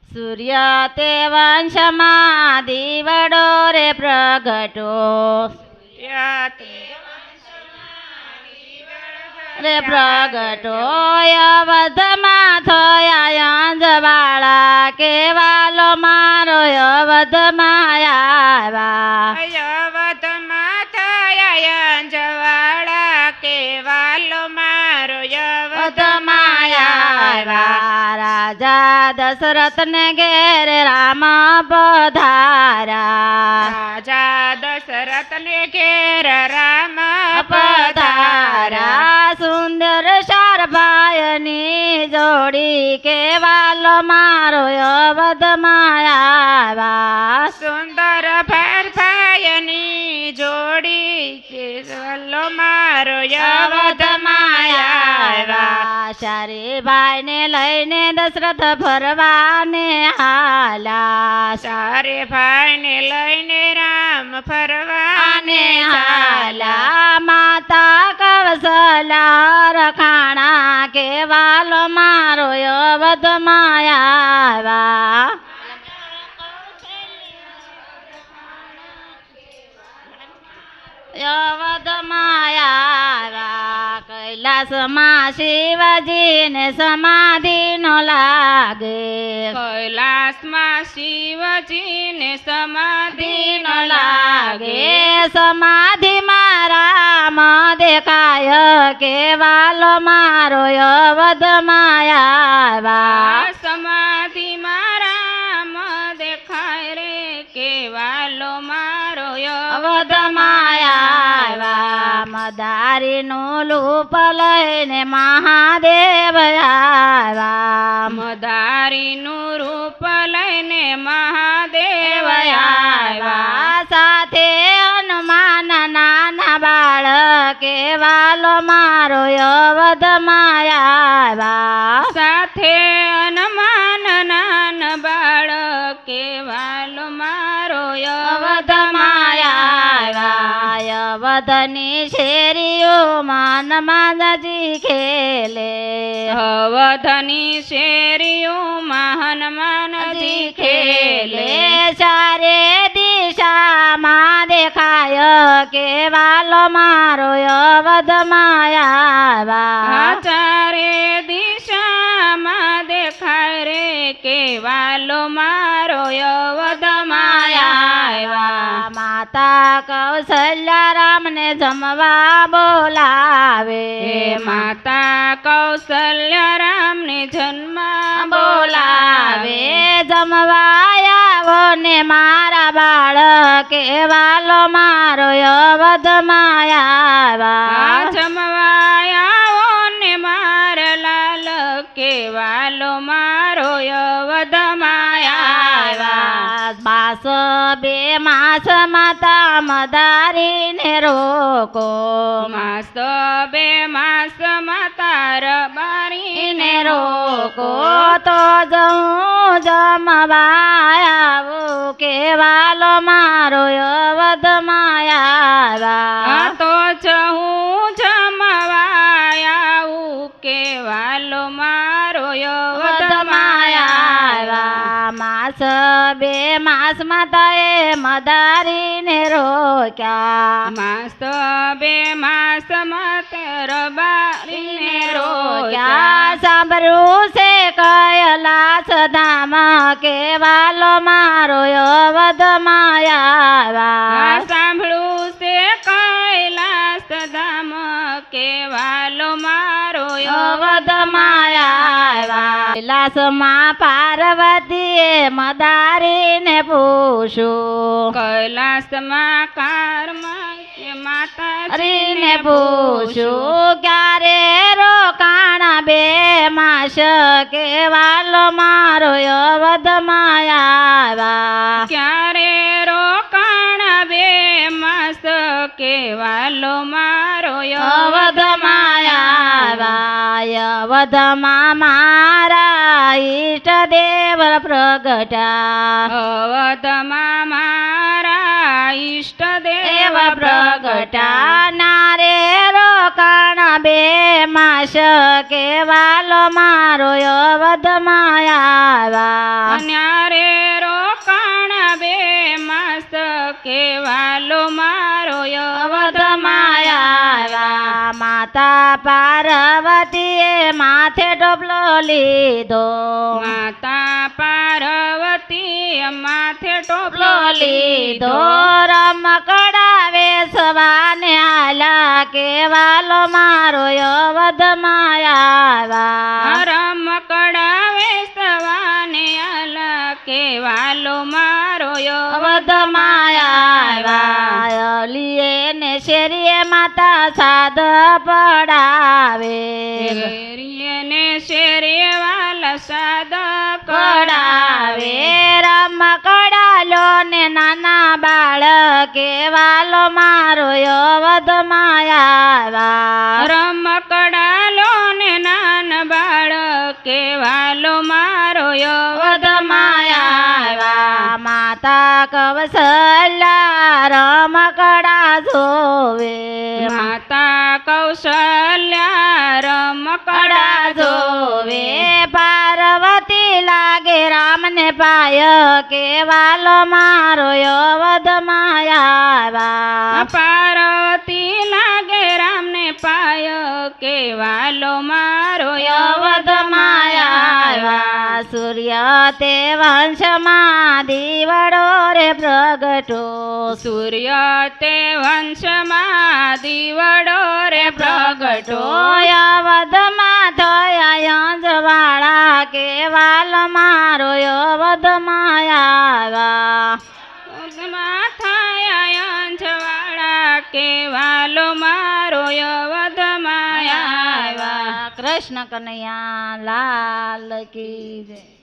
સૂર્ય તે વંશમાં દીવડો રે પ્રગટો રે પ્રગટો અવધમાં થયા અંજવાળા કેવાલો મારો અવધમાં આવ્યા અવધમાં થયા અંજવાળા કેવાલો મારો અવધમાં આવ્યા રાજા દશરથને ઘેર રામ પધાર્યા રાજા દશરથને ઘેર રામ પધાર્યા સુંદર શારભાઈની જોડી કેવાલો મારો અવધમાં આવ્યા સુંદર ભાઈની જોડી કેવાલો મારો અવધમાં આવ્યા સારી ભાઈને લઈને દશરથ ફરવાને હાલા સારે ભાઈને લઈને રામ ફરવાને હાલા માતા કૌશલ્યા રખાણા કેવાલો મારો અવધમાં આવ્યા અવધમાં આવ્યા કૈલાસમાં શિવજીને સમાધિ નો લાગે કૈલાસમાં શિવજીને સમાધિ નો લાગે સમાધિ રામ દેખાય કેવાલો મારો અવધમાં આવ્યા સમાધિ રામ દેખાય રે કેવાલો મારો અવધમાં આવ્યા મદારીનું લૂપ લઈને મહાદેવ આવ્યા મદારીનું રૂપ લઈને મહાદેવ આવ્યા સાથે હનુમાન નાના બાળ કેવાલો મારો અવધમાં આવ્યા સાથે હનુમાન નાન બાળ કેવાલો મારો અવધમાં આવ્યા અવધની શેરીઓમાં હનુમાનજી ખેલે અવધની શેરીઓમાં હનુમાનજી ખેલે ચારે દિશામાં દેખાય કેવાલો મારો અવધમાં આવ્યા ચારે દિશામાં દેખાય રે કેવાલો મારો અવધમાં આવ્યા માતા કૌશલ્યા રામને જમવા બોલાવે માતા કૌશલ્યા રામને જન્મ બોલાવે જમવાયાવો ને મારા બાળ કેવાલો મારો અવધમાં આવ્યા જમવાયાવો ને મારા લાલ કેવાલો મારો અવધમાં આવ્યા માસ બે માસ માતા મદારીને રોકો માસ બે માસ માતા રબારીને રોકો તો જઉં જમવાયાવું કેવાલો મારો અવધમાં આવ્યા તો હું જમવાયાવું કેવાલો મારો અવધમાં આવ્યા માસ બે માસ માતાએ મદારીને રોક્યા માસ બે માસ માતે રબારીને રોક્યા સાંભળ્યું છે કૈલાસ ધામ કેવાલો મારો અવધમાં આવ્યા સાંભળ્યું છે કૈલાસ ધામ કેવાલો મારો અવધમાં આવ્યા કૈલાસમાં પાર્વતીએ મદારીને પૂછ્યું કૈલાસમાં કારમાં માતાજીને પૂછ્યું ક્યારે રોકાણા બે માસ કેવાલો મારો અવધમાં આવ્યા ક્યારે રોકાણા બે માસ કેવાલો મારો અવધમાં આવ્યા અવધમાં મારા ઈષ્ટદેવ પ્રગટા અવધમાં મારા ઈષ્ટદેવ પ્રગટા નારે રોકાણ બે માસ કેવાલો મારો અવધમાં આવ્યા ન્યારે રોકાણ બે માસ કેવાલો મારો અવધમાં આવ્યા માતા પાર્વતીએ માથે ટોપલો લીધો માતા પાર્વતી માથે ટોપલો લીધો રમકડા વેસવાને આલા કેવાલો મારો અવધમાં આવ્યા રમકડા વેસવાને આલા કેવાલો મારો અવધમાં આવ્યા અલીએ ને શેરીએ માતા સાદ પડાવે ને શેરે વાલા સાદ પડાવે રમકડા લો ને નાના બાળકે વાલો મારો અવધમાં આવ્યા રમકડા લો ને નાન બાળકે વાલો મારો અવધમાં આવ્યા માતા કૌશલ્યા રમકડા જોવે માતા કૌશલ્યા રમકડા જોવે પાર્વતી લાગે રામને પાય કેવાલો મારો અવધમાં આવ્યા પાર્વતી લાગે રામને પાય કેવાલો મારો અવધમાં આવ્યા સૂર્ય તે વંશમાં દીવડો રે પ્રગટો સૂર્ય તે વંશમાં દીવડો રે પ્રગટો અવધમાં થયા અંજવાળા કેવાલ મારો અવધમાં આવ્યા થયા અંજવાળા કેવાલો મારો અવધમાં આવ્યા કૃષ્ણ કનૈયા લાલ કી જય.